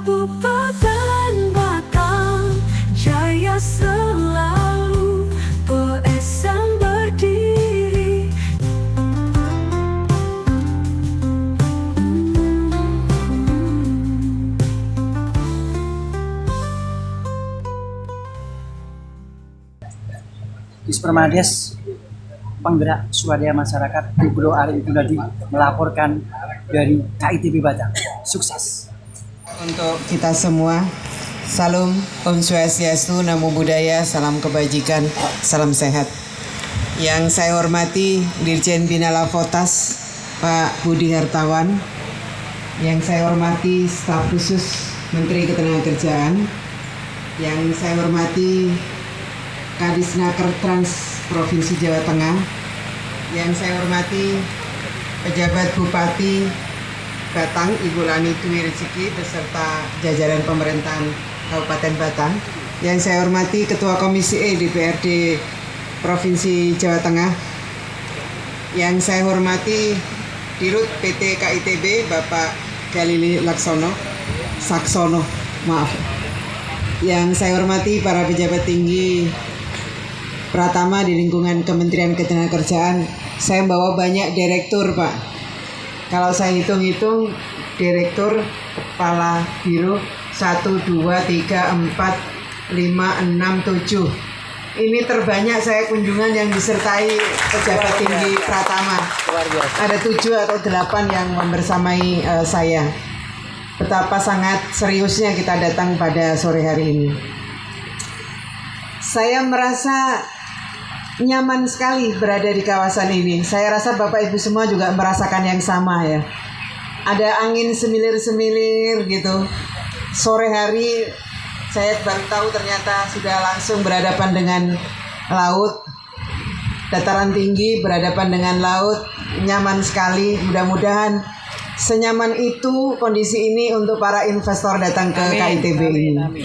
Kabupaten Batang Jaya selalu PSM berdiri. Dispermades, penggerak swadaya masyarakat Ibro Alim Gunadi melaporkan dari KITB Batang. Sukses untuk kita semua. Salam Om Swastiastu, Namo Buddhaya, salam kebajikan, salam sehat. Yang saya hormati Dirjen Bina Lavotas Pak Budi Hartawan, yang saya hormati staf khusus Menteri Ketenagakerjaan, yang saya hormati Kadisnaker Trans Provinsi Jawa Tengah, yang saya hormati pejabat Bupati Batang Ibu Lani Dwi Rezeki beserta jajaran pemerintahan Kabupaten Batang, yang saya hormati Ketua Komisi E DPRD Provinsi Jawa Tengah, yang saya hormati Dirut PT KITB Bapak Galili Saksono, yang saya hormati para pejabat tinggi Pratama di lingkungan Kementerian Ketenagakerjaan. Saya bawa banyak direktur, Pak. Kalau saya hitung-hitung, direktur, kepala biro 1, 2, 3, 4, 5, 6, 7. Ini terbanyak saya kunjungan yang disertai pejabat tinggi Pratama. Ada 7 atau 8 yang membersamai saya. Betapa sangat seriusnya kita datang pada sore hari ini. Saya merasa nyaman sekali berada di kawasan ini. Saya rasa Bapak Ibu semua juga merasakan yang sama ya. Ada angin semilir-semilir gitu. Sore hari saya baru tahu ternyata sudah langsung berhadapan dengan laut. Dataran tinggi berhadapan dengan laut. Nyaman sekali. Mudah-mudahan senyaman itu kondisi ini untuk para investor datang ke KITB ini.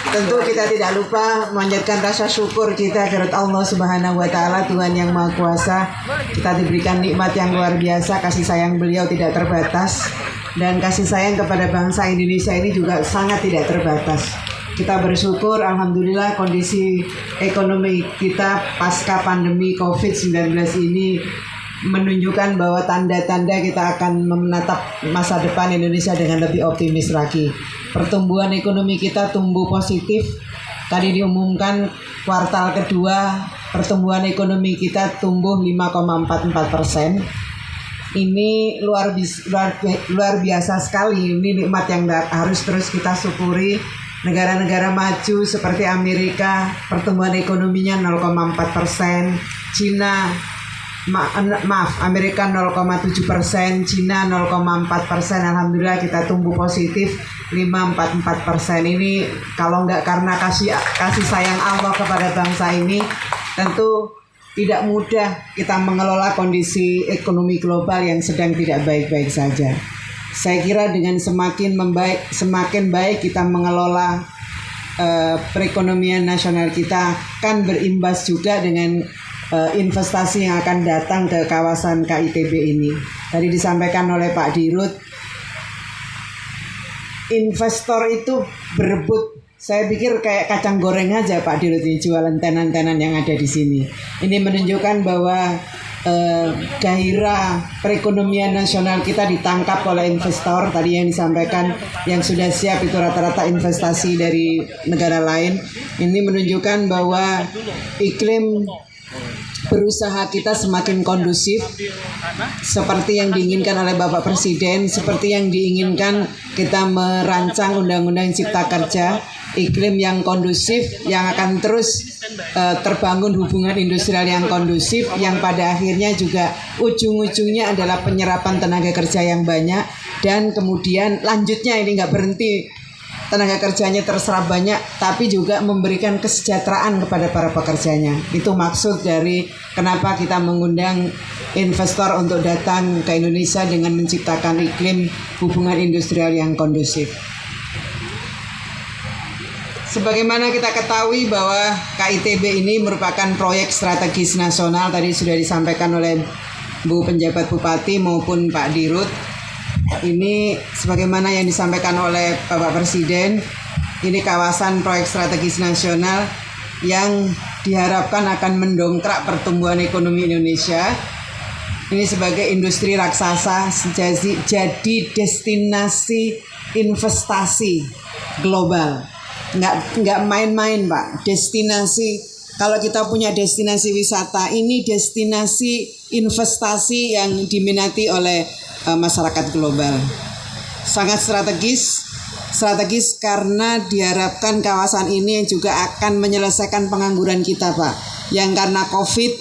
Tentu kita tidak lupa memanjatkan rasa syukur kita kepada Allah Subhanahu wa Ta'ala, Tuhan yang Maha Kuasa. Kita diberikan nikmat yang luar biasa, kasih sayang beliau tidak terbatas, dan kasih sayang kepada bangsa Indonesia ini juga sangat tidak terbatas. Kita bersyukur, alhamdulillah kondisi ekonomi kita pasca pandemi COVID-19 ini menunjukkan bahwa tanda-tanda kita akan menatap masa depan Indonesia dengan lebih optimis lagi. Pertumbuhan ekonomi kita tumbuh positif. Tadi diumumkan kuartal kedua pertumbuhan ekonomi kita tumbuh 5,44%. Ini luar biasa sekali. Ini nikmat yang harus terus kita syukuri. Negara-negara maju seperti Amerika pertumbuhan ekonominya 0,4%, Cina Amerika 0,7%, Cina 0,4%. Alhamdulillah kita tumbuh positif 5,44%. Ini kalau nggak karena kasih sayang Allah kepada bangsa ini, tentu tidak mudah kita mengelola kondisi ekonomi global yang sedang tidak baik-baik saja. Saya kira dengan semakin baik kita mengelola perekonomian nasional kita, akan berimbas juga dengan investasi yang akan datang ke kawasan KITB ini. Tadi disampaikan oleh Pak Dirut, investor itu berebut. Saya pikir kayak kacang goreng aja Pak Dirut ini jualan tenan-tenan yang ada di sini. Ini menunjukkan bahwa gairah perekonomian nasional kita ditangkap oleh investor. Tadi yang disampaikan yang sudah siap itu rata-rata investasi dari negara lain. Ini menunjukkan bahwa iklim berusaha kita semakin kondusif seperti yang diinginkan oleh Bapak Presiden, seperti yang diinginkan kita merancang Undang-Undang Cipta Kerja, iklim yang kondusif yang akan terus terbangun hubungan industrial yang kondusif, yang pada akhirnya juga ujung-ujungnya adalah penyerapan tenaga kerja yang banyak, dan kemudian lanjutnya ini nggak berhenti, tenaga kerjanya terserap banyak, tapi juga memberikan kesejahteraan kepada para pekerjanya. Itu maksud dari kenapa kita mengundang investor untuk datang ke Indonesia dengan menciptakan iklim hubungan industrial yang kondusif. Sebagaimana kita ketahui bahwa KITB ini merupakan proyek strategis nasional, tadi sudah disampaikan oleh Bu Penjabat Bupati maupun Pak Dirut. Ini sebagaimana yang disampaikan oleh Bapak Presiden, ini kawasan proyek strategis nasional yang diharapkan akan mendongkrak pertumbuhan ekonomi Indonesia. Ini sebagai industri raksasa jadi destinasi investasi global. Nggak main-main, Pak. Destinasi, kalau kita punya destinasi wisata, ini destinasi investasi yang diminati oleh masyarakat global. Sangat strategis karena diharapkan kawasan ini juga akan menyelesaikan pengangguran kita, Pak, yang karena COVID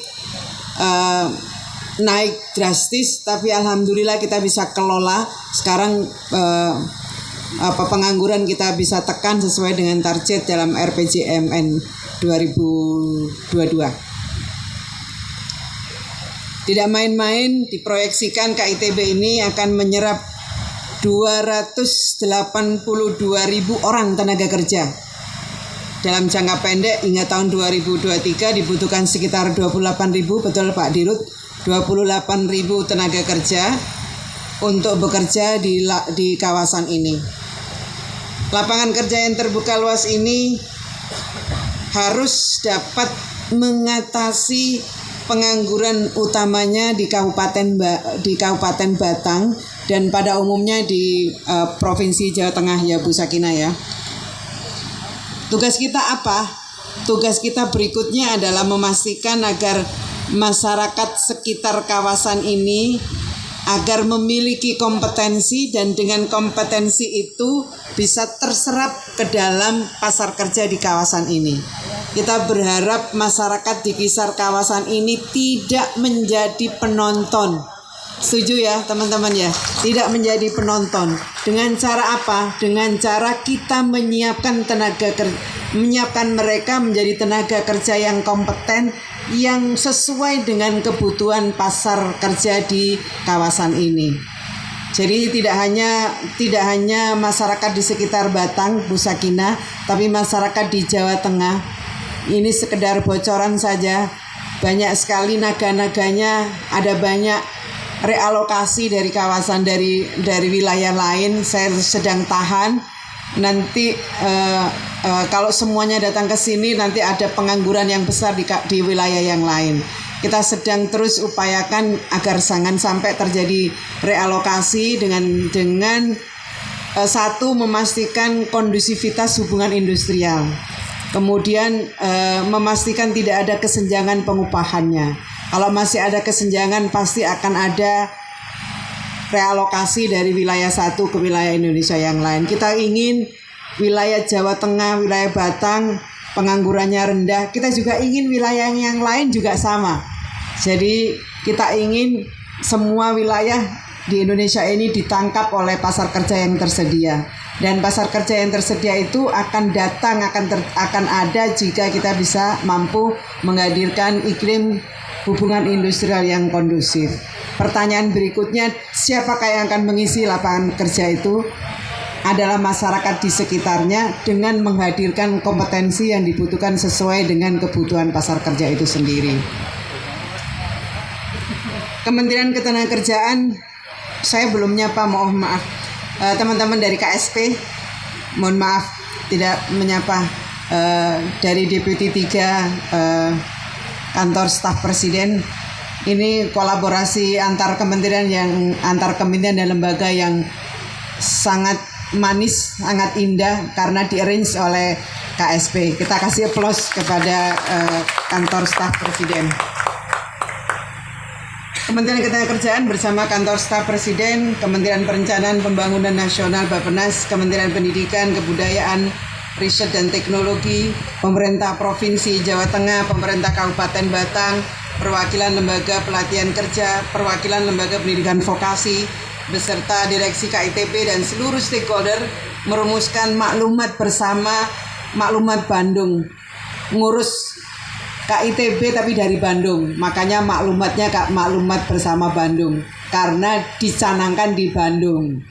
naik drastis, tapi alhamdulillah kita bisa kelola. Sekarang pengangguran kita bisa tekan sesuai dengan target dalam RPJMN 2022. Tidak main-main, diproyeksikan KITB ini akan menyerap 282.000 orang tenaga kerja. Dalam jangka pendek hingga tahun 2023 dibutuhkan sekitar 28.000, betul Pak Dirut, 28.000 tenaga kerja untuk bekerja di kawasan ini. Lapangan kerja yang terbuka luas ini harus dapat mengatasi pengangguran utamanya di Kabupaten Batang dan pada umumnya di Provinsi Jawa Tengah ya Bu Sakina ya. Tugas kita apa? Tugas kita berikutnya adalah memastikan agar masyarakat sekitar kawasan ini agar memiliki kompetensi dan dengan kompetensi itu bisa terserap ke dalam pasar kerja di kawasan ini. Kita berharap masyarakat di sekitar kawasan ini tidak menjadi penonton. Setuju ya teman-teman ya? Tidak menjadi penonton. Dengan cara apa? Dengan cara kita menyiapkan mereka menjadi tenaga kerja yang kompeten, yang sesuai dengan kebutuhan pasar kerja di kawasan ini. Jadi tidak hanya masyarakat di sekitar Batang, Bu Sakina, tapi masyarakat di Jawa Tengah. Ini sekedar bocoran saja. Banyak sekali naga-naganya, ada banyak realokasi dari kawasan dari wilayah lain. Saya sedang tahan. Nanti kalau semuanya datang ke sini nanti ada pengangguran yang besar di wilayah yang lain. Kita sedang terus upayakan agar jangan sampai terjadi realokasi dengan satu, memastikan kondusivitas hubungan industrial. Kemudian memastikan tidak ada kesenjangan pengupahannya. Kalau masih ada kesenjangan pasti akan ada realokasi dari wilayah satu ke wilayah Indonesia yang lain. Kita ingin wilayah Jawa Tengah, wilayah Batang penganggurannya rendah. Kita juga ingin wilayah yang lain juga sama. Jadi kita ingin semua wilayah di Indonesia ini ditangkap oleh pasar kerja yang tersedia. Dan pasar kerja yang tersedia itu akan datang, akan ada jika kita bisa mampu menghadirkan iklim hubungan industrial yang kondusif. Pertanyaan berikutnya, siapakah yang akan mengisi lapangan kerja itu? Adalah masyarakat di sekitarnya dengan menghadirkan kompetensi yang dibutuhkan sesuai dengan kebutuhan pasar kerja itu sendiri. Kementerian Ketenagakerjaan, saya belum nyapa, mohon maaf. Teman-teman dari KSP, mohon maaf tidak menyapa. Dari Deputi 3 Kantor Staf Presiden, ini kolaborasi antar kementerian dan lembaga yang sangat manis, sangat indah karena di-arrange oleh KSP. Kita kasih aplaus kepada Kantor Staf Presiden. Kementerian Ketenagakerjaan bersama Kantor Staf Presiden, Kementerian Perencanaan Pembangunan Nasional Bappenas, Kementerian Pendidikan, Kebudayaan, Riset dan Teknologi, Pemerintah Provinsi Jawa Tengah, Pemerintah Kabupaten Batang, perwakilan Lembaga Pelatihan Kerja, perwakilan Lembaga Pendidikan Vokasi, beserta Direksi KITB dan seluruh stakeholder merumuskan maklumat bersama, maklumat Bandung, ngurus KITB tapi dari Bandung, makanya maklumatnya maklumat bersama Bandung karena dicanangkan di Bandung.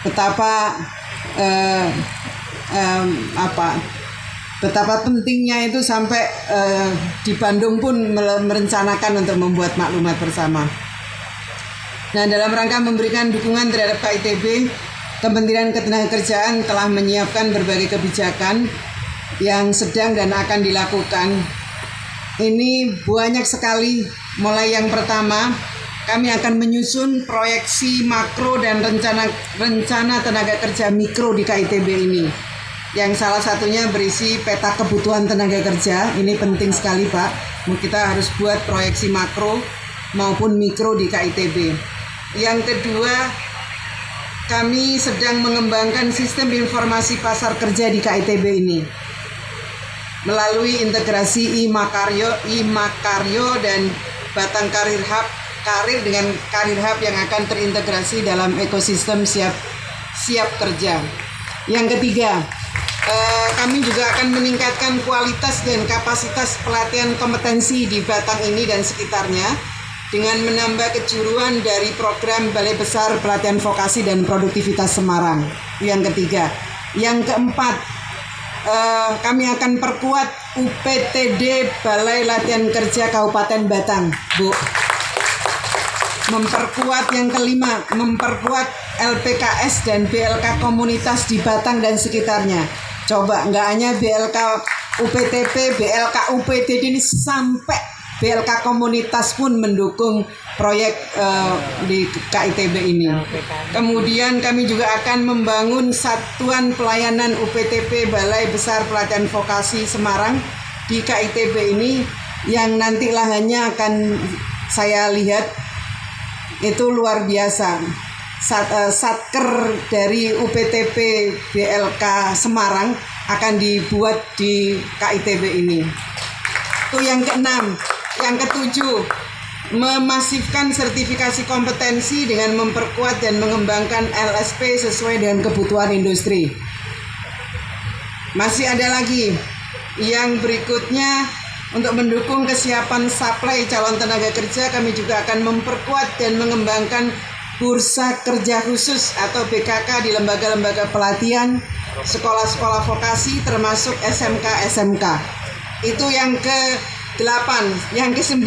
Betapa pentingnya itu sampai di Bandung pun merencanakan untuk membuat maklumat bersama. Nah, dalam rangka memberikan dukungan terhadap KITB, Kementerian Ketenagakerjaan telah menyiapkan berbagai kebijakan yang sedang dan akan dilakukan. Ini banyak sekali. Mulai yang pertama, kami akan menyusun proyeksi makro dan rencana tenaga kerja mikro di KITB ini. Yang salah satunya berisi peta kebutuhan tenaga kerja. Ini penting sekali, Pak. Kita harus buat proyeksi makro maupun mikro di KITB. Yang kedua, kami sedang mengembangkan sistem informasi pasar kerja di KITB ini melalui integrasi iMakaryo dan Batang Karir Hub, karir dengan Karir Hub yang akan terintegrasi dalam ekosistem siap kerja. Yang ketiga, kami juga akan meningkatkan kualitas dan kapasitas pelatihan kompetensi di Batang ini dan sekitarnya dengan menambah kejuruan dari program Balai Besar Pelatihan Vokasi dan Produktivitas Semarang. Yang ketiga. Yang keempat, kami akan perkuat UPTD Balai Latihan Kerja Kabupaten Batang, Bu. Memperkuat yang kelima, memperkuat LPKS dan BLK komunitas di Batang dan sekitarnya. Coba, nggak hanya BLK UPTP, BLK UPTD ini sampai BLK komunitas pun mendukung proyek di KITB ini. Kemudian kami juga akan membangun satuan pelayanan UPTP Balai Besar Pelatihan Vokasi Semarang di KITB ini yang nanti lahannya akan saya lihat itu luar biasa. Satker dari UPTP BLK Semarang akan dibuat di KITB ini. Itu yang keenam. Yang ketujuh, memasifkan sertifikasi kompetensi dengan memperkuat dan mengembangkan LSP sesuai dengan kebutuhan industri. Masih ada lagi yang berikutnya, untuk mendukung kesiapan supply calon tenaga kerja, kami juga akan memperkuat dan mengembangkan bursa kerja khusus atau BKK di lembaga-lembaga pelatihan, sekolah-sekolah vokasi termasuk SMK-SMK. Itu yang ke-8. Yang ke-9,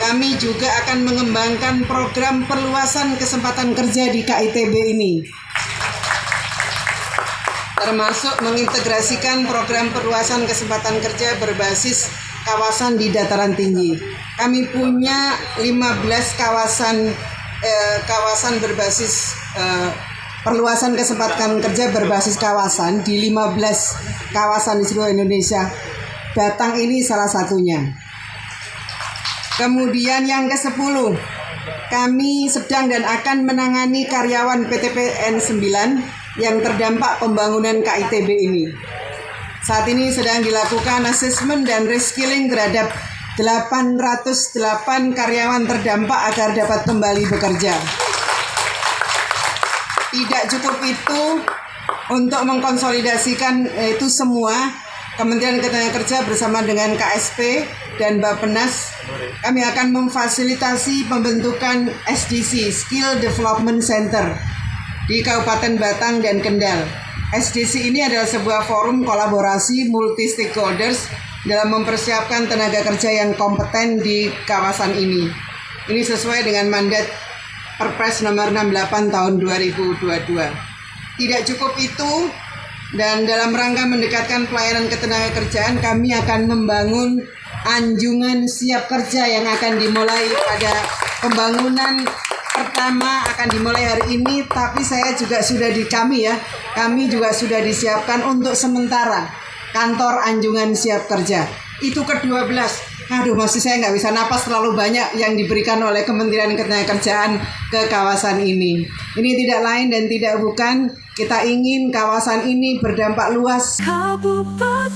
kami juga akan mengembangkan program perluasan kesempatan kerja di KITB ini, termasuk mengintegrasikan program perluasan kesempatan kerja berbasis kawasan di dataran tinggi. Kami punya 15 kawasan berbasis perluasan kesempatan kerja berbasis kawasan di 15 kawasan di seluruh Indonesia. Batang ini salah satunya. Kemudian yang ke-10, kami sedang dan akan menangani karyawan PTPN 9 yang terdampak pembangunan KITB ini. Saat ini sedang dilakukan asesmen dan reskilling terhadap 808 karyawan terdampak agar dapat kembali bekerja. Tidak cukup itu, untuk mengkonsolidasikan itu semua, Kementerian Ketenagakerjaan bersama dengan KSP dan Bappenas, kami akan memfasilitasi pembentukan SDC, Skill Development Center, di Kabupaten Batang dan Kendal. SDC ini adalah sebuah forum kolaborasi multi-stakeholders dalam mempersiapkan tenaga kerja yang kompeten di kawasan ini. Ini sesuai dengan mandat Perpres nomor 68 tahun 2022. Tidak cukup itu, dan dalam rangka mendekatkan pelayanan ketenagakerjaan, kami akan membangun anjungan siap kerja yang akan dimulai pada pembangunan pertama akan dimulai hari ini, tapi kami juga sudah disiapkan untuk sementara kantor anjungan siap kerja. Itu ke-12. Aduh, masih saya nggak bisa napas, terlalu banyak yang diberikan oleh Kementerian Ketenagakerjaan ke kawasan ini. Ini tidak lain dan tidak bukan, kita ingin kawasan ini berdampak luas. Kabupaten